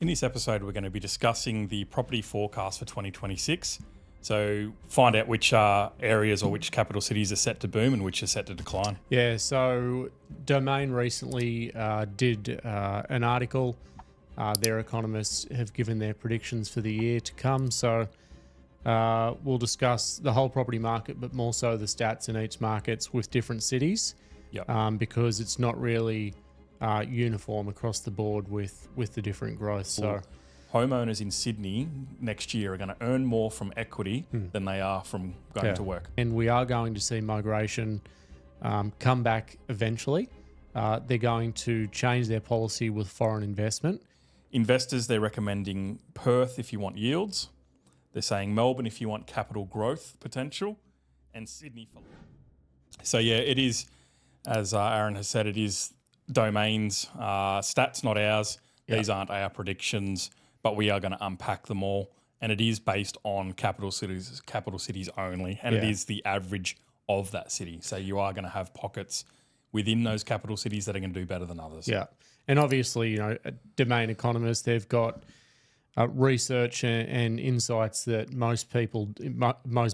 In this episode, we're going to be discussing the property forecast for 2026. So find out which areas or which capital cities are set to boom and which are set to decline. Yeah, so Domain recently did an article. Their economists have given their predictions for the year to come. So we'll discuss the whole property market, but more so the stats in each markets with different cities. Yep. Because it's not really uniform across the board with the different growth. So Homeowners in Sydney next year are going to earn more from equity than they are from going to work. And we are going to see migration come back eventually. They're going to change their policy with foreign investment. Investors, they're recommending Perth if you want yields. They're saying Melbourne if you want capital growth potential, and Sydney for. So yeah, it is, as Aaron has said, it is Domain's stats, not ours. Yep. These aren't our predictions, but we are going to unpack them all, and it is based on capital cities only, and it is the average of that city. So you are going to have pockets within those capital cities that are going to do better than others. Yeah, and obviously, Domain economists, they've got research and insights that most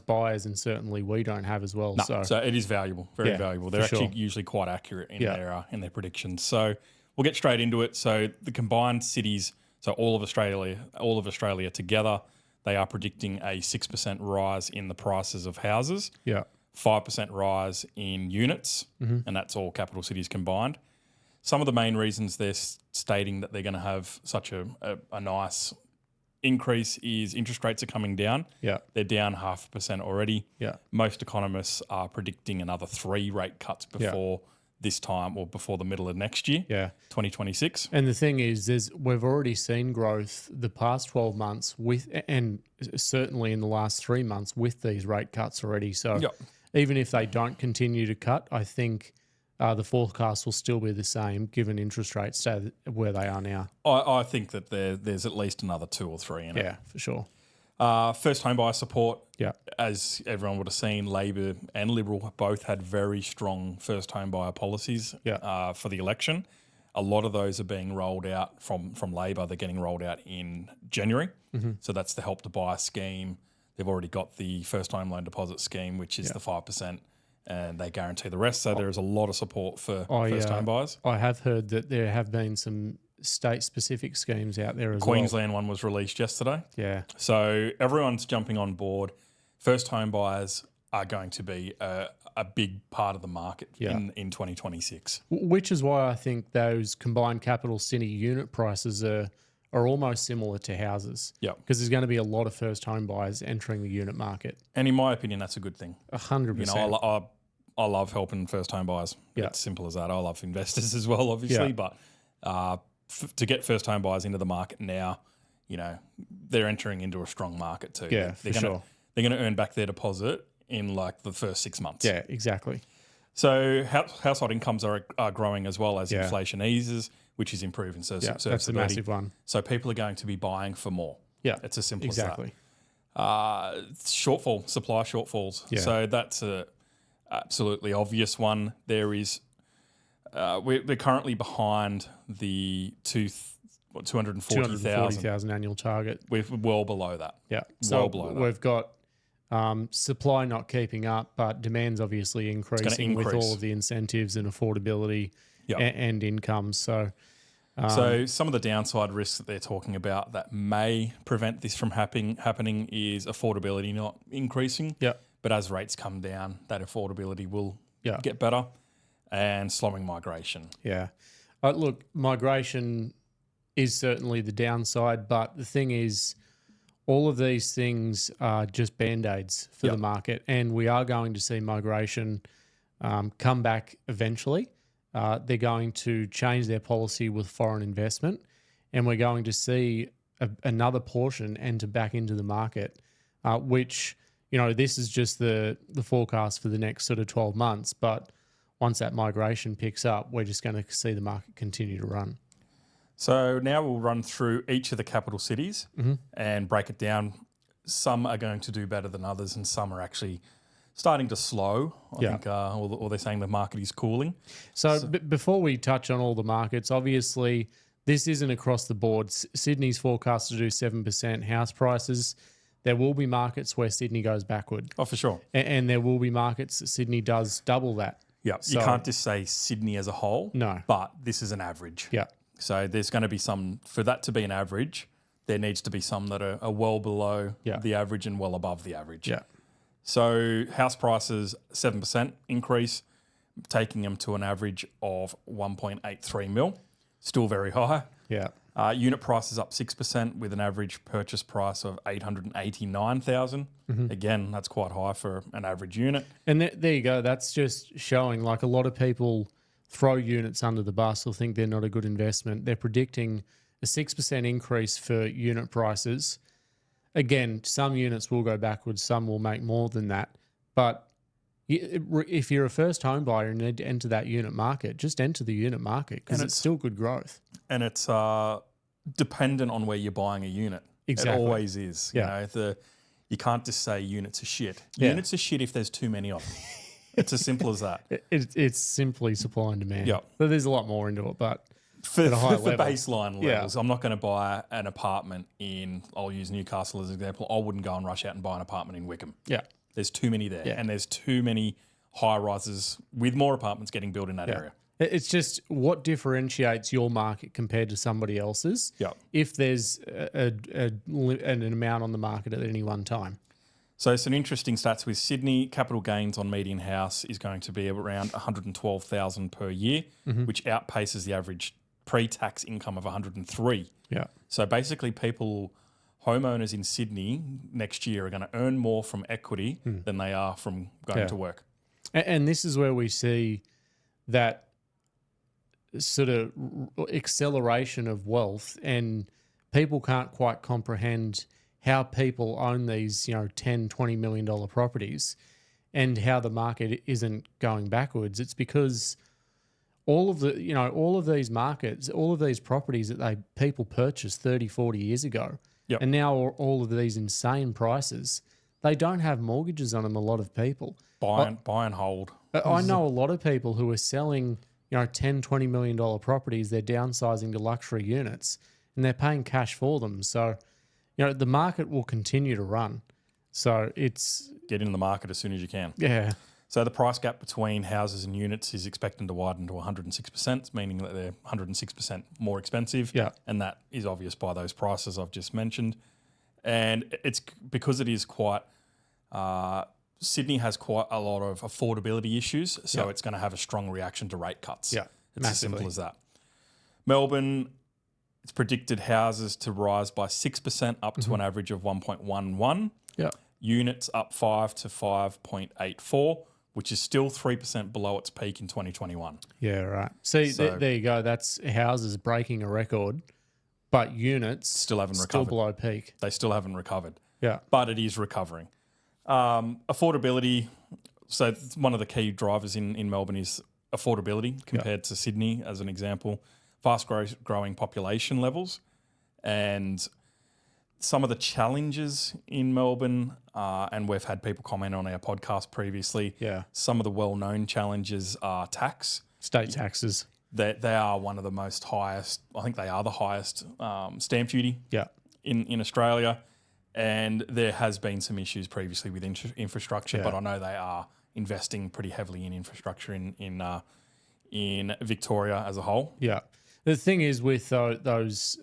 buyers, and certainly we don't have as well. No, so it is valuable, very valuable. They're actually usually quite accurate in their predictions. So we'll get straight into it. So the combined cities, so all of Australia together, they are predicting a 6% rise in the prices of houses. Yeah. 5% rise in units, and that's all capital cities combined. Some of the main reasons they're stating that they're going to have such a nice increase is interest rates are coming down. Yeah. They're down 0.5% already. Yeah. Most economists are predicting another 3 rate cuts before this time or before the middle of next year, 2026. And the thing is, we've already seen growth the past 12 months and certainly in the last 3 months with these rate cuts already. So even if they don't continue to cut, I think the forecast will still be the same given interest rates stay where they are now. I think that there's at least another 2 or 3 in it. Yeah, for sure. First home buyer support, yeah, as everyone would have seen, Labor and Liberal both had very strong first home buyer policies for the election. A lot of those are being rolled out from Labor. They're getting rolled out in January. So that's the Help to Buy scheme. They've already got the first home loan deposit scheme, which is the 5%, and they guarantee the rest. So there is a lot of support for first home buyers. I have heard that there have been some state-specific schemes out there as well. Queensland one was released yesterday. Yeah. So everyone's jumping on board. First home buyers are going to be a big part of the market in 2026. Which is why I think those combined capital city unit prices are almost similar to houses. Yeah. Because there's going to be a lot of first home buyers entering the unit market. And in my opinion, that's a good thing. 100%. I love helping first home buyers. Yeah. It's simple as that. I love investors as well, obviously, but to get first home buyers into the market now, they're entering into a strong market too. Yeah, they're going to earn back their deposit in like the first 6 months. Yeah, exactly. So household incomes are growing as well as inflation eases, which is improving serviceability. That's a massive one. So people are going to be buying for more. Yeah, it's as simple as that. Supply shortfalls. Yeah. So that's a absolutely obvious one. There is. We're currently behind the 240,000 annual target. We're well below that. Yeah. Well below that. We've got supply not keeping up, but demand's obviously increasing with all of the incentives and affordability and incomes. So some of the downside risks that they're talking about that may prevent this from happening is affordability not increasing. Yeah. But as rates come down, that affordability will get better. And slowing migration. Yeah. Look, migration is certainly the downside, but the thing is, all of these things are just Band-Aids for the market, and we are going to see migration come back eventually. They're going to change their policy with foreign investment, and we're going to see another portion enter back into the market, which, this is just the forecast for the next sort of 12 months, but once that migration picks up, we're just going to see the market continue to run. So now we'll run through each of the capital cities and break it down. Some are going to do better than others, and some are actually starting to slow. I think, or they're saying the market is cooling. So before we touch on all the markets, obviously this isn't across the board. Sydney's forecast to do 7% house prices. There will be markets where Sydney goes backward. Oh, for sure. And there will be markets that Sydney does double that. Yeah, So- you can't just say Sydney as a whole. No. But this is an average. Yeah. So there's going to be some, for that to be an average, there needs to be some that are well below Yeah. the average and well above the average. Yeah. So house prices, 7% increase, taking them to an average of 1.83 mil. Still very high. Yeah. Unit prices up 6% with an average purchase price of 889,000. Again, that's quite high for an average unit. And there you go. That's just showing like a lot of people throw units under the bus or think they're not a good investment. They're predicting a 6% increase for unit prices. Again, some units will go backwards, some will make more than that. But if you're a first home buyer and need to enter that unit market, just enter the unit market because it's still good growth. And it's dependent on where you're buying a unit. Exactly. It always is. Yeah. You can't just say units are shit. Yeah. Units are shit if there's too many of them. It's as simple as that. It's simply supply and demand. Yeah. But there's a lot more into it. But For at a high for level. baseline Yeah. levels, I'm not going to buy an apartment I'll use Newcastle as an example. I wouldn't go and rush out and buy an apartment in Wickham. yeah. There's too many there. Yeah. And there's too many high rises with more apartments getting built in that area. It's just what differentiates your market compared to somebody else's. Yeah. If there's an amount on the market at any one time. So some interesting stats with Sydney. Capital gains on median house is going to be around 112,000 per year, which outpaces the average pre-tax income of 103. Yeah. So basically homeowners in Sydney next year are going to earn more from equity than they are from going to work. And this is where we see that sort of acceleration of wealth, and people can't quite comprehend how people own these, $10, $20 million properties and how the market isn't going backwards. It's because all of these markets, all of these properties that people purchased 30, 40 years ago, Yep. and now all of these insane prices, they don't have mortgages on them, a lot of people. Buy and hold. I know a lot of people who are selling, $10, $20 million properties. They're downsizing to luxury units and they're paying cash for them. So, the market will continue to run. So it's... Get in the market as soon as you can. Yeah. So the price gap between houses and units is expecting to widen to 106%, meaning that they're 106% more expensive. Yeah. And that is obvious by those prices I've just mentioned. And it's because it is quite... Sydney has quite a lot of affordability issues, so it's going to have a strong reaction to rate cuts. Yeah, it's as simple as that. Melbourne, it's predicted houses to rise by 6% up to an average of 1.11. Yeah. Units up 5 to 5.84, which is still 3% below its peak in 2021. Yeah, right. See, So- there you go. That's houses breaking a record, but units Still haven't still recovered. below peak. They still haven't recovered, Yeah. but it is recovering. Affordability. So one of the key drivers in Melbourne is affordability compared to Sydney, as an example. Fast growing population levels, and some of the challenges in Melbourne, and we've had people comment on our podcast previously. Yeah. Some of the well-known challenges are tax. State taxes. They are one of the most highest. I think they are the highest stamp duty Yeah. in Australia. And there has been some issues previously with infrastructure, but I know they are investing pretty heavily in infrastructure in Victoria as a whole. Yeah. The thing is with those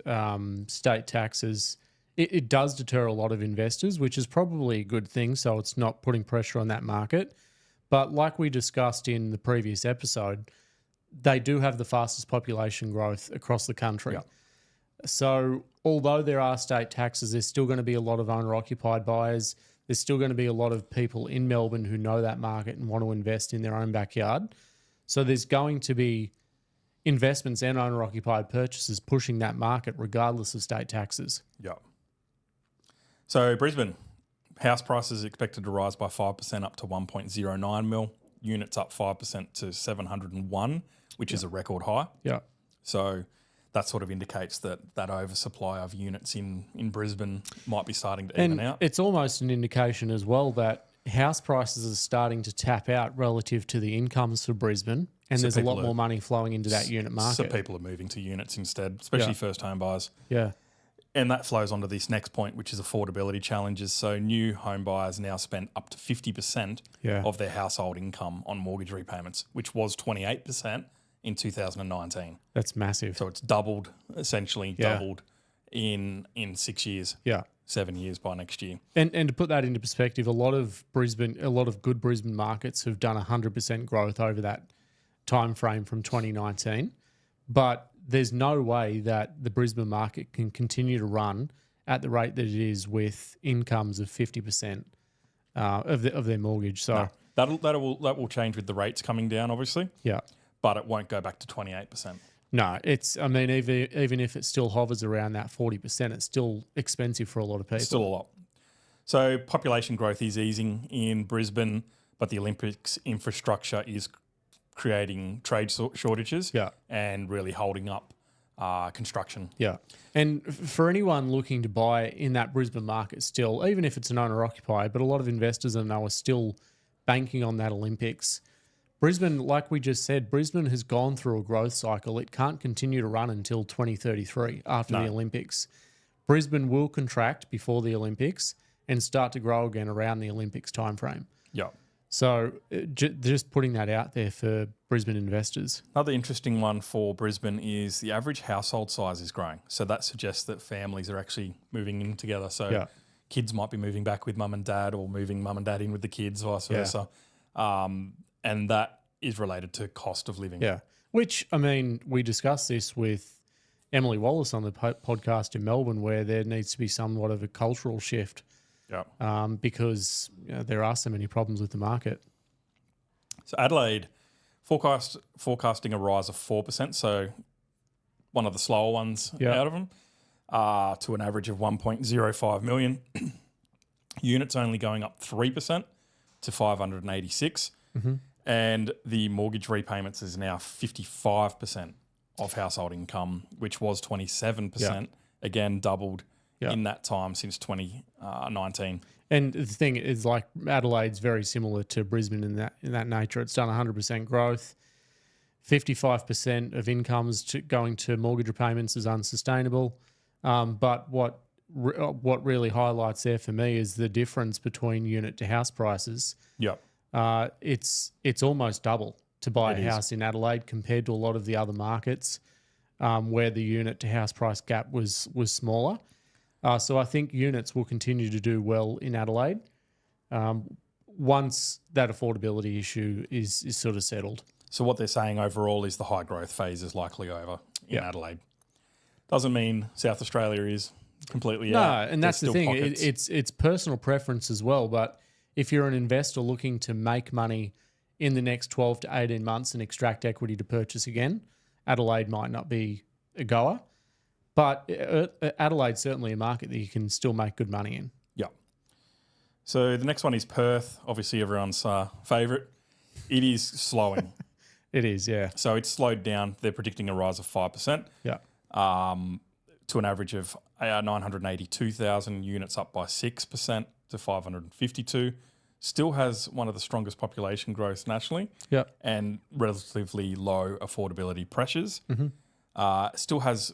state taxes, it does deter a lot of investors, which is probably a good thing. So it's not putting pressure on that market. But like we discussed in the previous episode, they do have the fastest population growth across the country. Yeah. So although there are state taxes, there's still going to be a lot of owner-occupied buyers. There's still going to be a lot of people in Melbourne who know that market and want to invest in their own backyard. So there's going to be investments and owner-occupied purchases pushing that market regardless of state taxes. Yeah. So Brisbane, house prices expected to rise by 5% up to 1.09 mil. Units up 5% to 701, which is a record high. Yeah. So that sort of indicates that oversupply of units in Brisbane might be starting to even And out. it's almost an indication as well that house prices are starting to tap out relative to the incomes for Brisbane, and So there's a lot people more money flowing into that unit So market. people are moving to units instead, especially Yeah. first home buyers. Yeah. And that flows onto this next point, which is affordability challenges. So new home buyers now spend up to 50% Yeah. of their household income on mortgage repayments, which was 28% in 2019. That's massive. So it's doubled, essentially Yeah. doubled in 6 years, Yeah. 7 years by next year. And to put that into perspective, a lot of good Brisbane markets have done 100% growth over that time frame from 2019. But there's no way that the Brisbane market can continue to run at the rate that it is with incomes of 50% of their mortgage. So No, that will change with the rates coming down, obviously, yeah. but it won't go back to 28%. No, even if it still hovers around that 40%, it's still expensive for a lot of people. Still a lot. So population growth is easing in Brisbane, but the Olympics infrastructure is creating trade shortages Yeah. and really holding up construction. Yeah. And for anyone looking to buy in that Brisbane market still, even if it's an owner-occupier, but a lot of investors I know are still banking on that Olympics. Brisbane, like we just said, Brisbane has gone through a growth cycle. It can't continue to run until 2033 after the Olympics. Brisbane will contract before the Olympics and start to grow again around the Olympics timeframe. Yeah. So just putting that out there for Brisbane investors. Another interesting one for Brisbane is the average household size is growing. So that suggests that families are actually moving in together. So Yeah. kids might be moving back with mum and dad, or moving mum and dad in with the kids, vice versa. And that is related to cost of living. Yeah. Which, I mean, we discussed this with Emily Wallace on the podcast in Melbourne, where there needs to be somewhat of a cultural shift Yeah. because there are so many problems with the market. So Adelaide forecasting a rise of 4%, so one of the slower ones out of them, to an average of 1.05 million. Units only going up 3% to 586. Mm-hmm. And the mortgage repayments is now 55% of household income, which was 27%. Again, doubled in that time since 2019. And the thing is, like, Adelaide's very similar to Brisbane in that nature. It's done 100% growth. 55% of incomes going to mortgage repayments is unsustainable. But what really highlights there for me is the difference between unit to house prices. Yep. It's almost double to buy a house in Adelaide compared to a lot of the other markets where the unit to house price gap was smaller. So I think units will continue to do well in Adelaide once that affordability issue is sort of settled. So what they're saying overall is the high growth phase is likely over in Adelaide. Doesn't mean South Australia is completely out. No, and that's the thing. Pockets. It's personal preference as well. But if you're an investor looking to make money in the next 12 to 18 months and extract equity to purchase again, Adelaide might not be a goer. But Adelaide's certainly a market that you can still make good money in. Yeah. So the next one is Perth, obviously everyone's favourite. It is slowing. It is, yeah. So it's slowed down. They're predicting a rise of 5%. Yeah. To an average of 982,000 units, up by 6% to 552. Still has one of the strongest population growth nationally. Yeah. And relatively low affordability pressures. Mm-hmm. Still has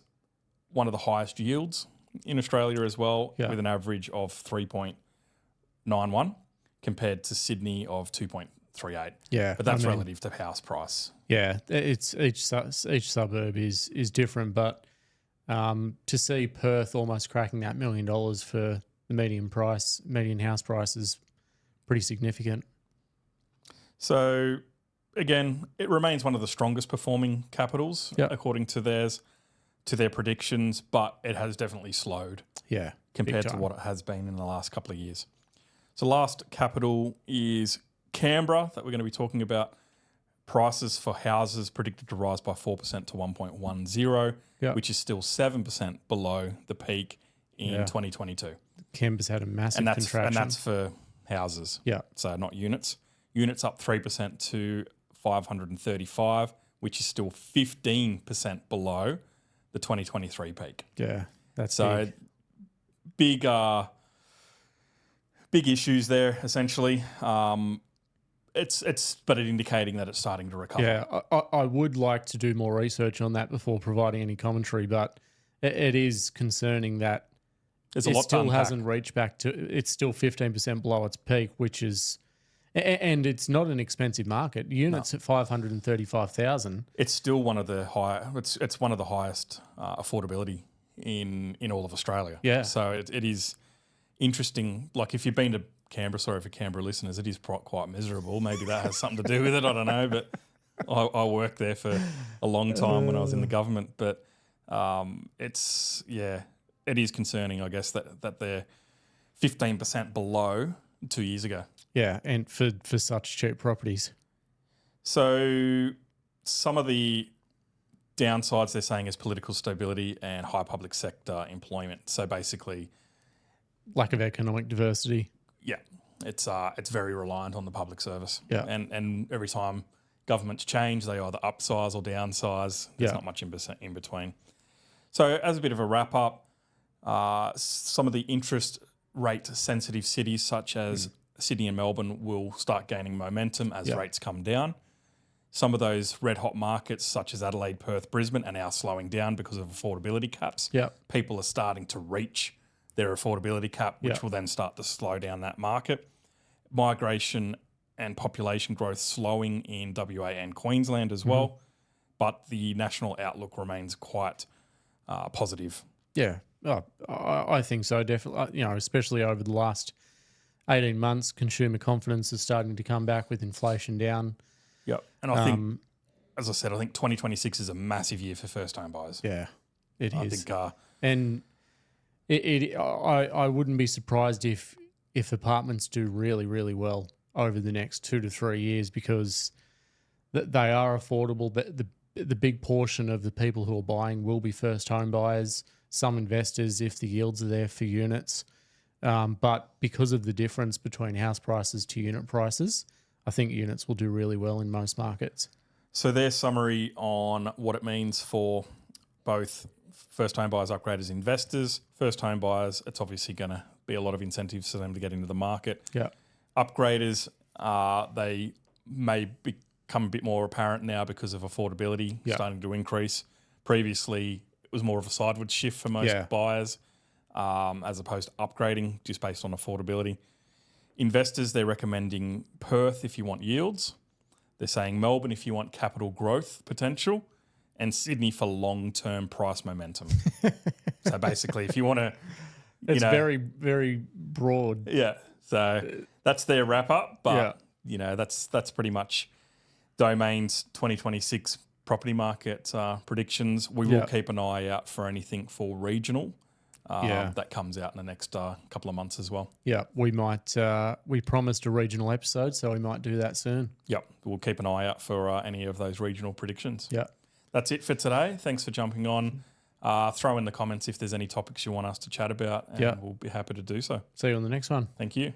one of the highest yields in Australia as well, with an average of 3.91 compared to Sydney of 2.38. Yeah. But that's relative to house price. Yeah. It's each suburb is different, but to see Perth almost cracking that $1 million for the median house price is pretty significant. So again, it remains one of the strongest performing capitals according to their predictions, but it has definitely slowed compared to what it has been in the last couple of years. So last capital is Canberra that we're going to be talking about. Prices for houses predicted to rise by 4% to 1.10, which is still 7% below the peak in 2022. Canberra's had a massive contraction. And that's for houses. Yeah. So not units. Units up 3% to 535, which is still 15% below the 2023 peak. Yeah. That's so big big issues there, essentially. But it's indicating that it's starting to recover. Yeah, I would like to do more research on that before providing any commentary, but it is concerning that There's a it lot to still unpack. hasn't reached back to. It's still 15% below its peak, which is, and it's not an expensive market. Units at 535,000. It's still one of the It's one of the highest affordability in all of Australia. Yeah. So it is interesting. Like if you've been to Canberra, sorry for Canberra listeners, it is quite miserable. Maybe that has something to do with it. I don't know, but I worked there for a long time when I was in the government. But it is concerning, I guess, that they're 15% below 2 years ago. Yeah, and for such cheap properties. So some of the downsides they're saying is political stability and high public sector employment. So basically, Lack of economic diversity. yeah, it's very reliant on the public service. Yeah. And every time governments change, they either upsize or downsize. There's Yeah. not much in between. So as a bit of a wrap up, some of the interest rate sensitive cities such as Sydney and Melbourne will start gaining momentum as rates come down. Some of those red hot markets such as Adelaide, Perth, Brisbane are now slowing down because of affordability caps. Yeah. People are starting to reach their affordability cap, which will then start to slow down that market. Migration and population growth slowing in WA and Queensland as well, but the national outlook remains quite positive. Yeah, I think so, definitely. Especially over the last 18 months, consumer confidence is starting to come back with inflation down. Yep. And I think, as I said, I think 2026 is a massive year for first home buyers. Yeah, it I is. think, and I wouldn't be surprised if apartments do really, really well over the next 2 to 3 years because they are affordable. But the big portion of the people who are buying will be first home buyers, some investors if the yields are there for units. But because of the difference between house prices to unit prices, I think units will do really well in most markets. So their summary on what it means for both first home buyers, upgraders, investors. First home buyers, it's obviously going to be a lot of incentives for them to get into the market. Yeah. Upgraders, they may become a bit more apparent now because of affordability starting to increase. Previously, it was more of a sideways shift for most buyers as opposed to upgrading just based on affordability. Investors, they're recommending Perth if you want yields. They're saying Melbourne if you want capital growth potential, and Sydney for long-term price momentum. So basically, if you want to, it's very, very broad. Yeah. So that's their wrap up. But that's pretty much Domain's 2026 property market predictions. We will keep an eye out for anything for regional. That comes out in the next couple of months as well. Yeah, we might. We promised a regional episode, so we might do that soon. Yep, we'll keep an eye out for any of those regional predictions. Yeah, that's it for today. Thanks for jumping on. Throw in the comments if there's any topics you want us to chat about, and we'll be happy to do so. See you on the next one. Thank you.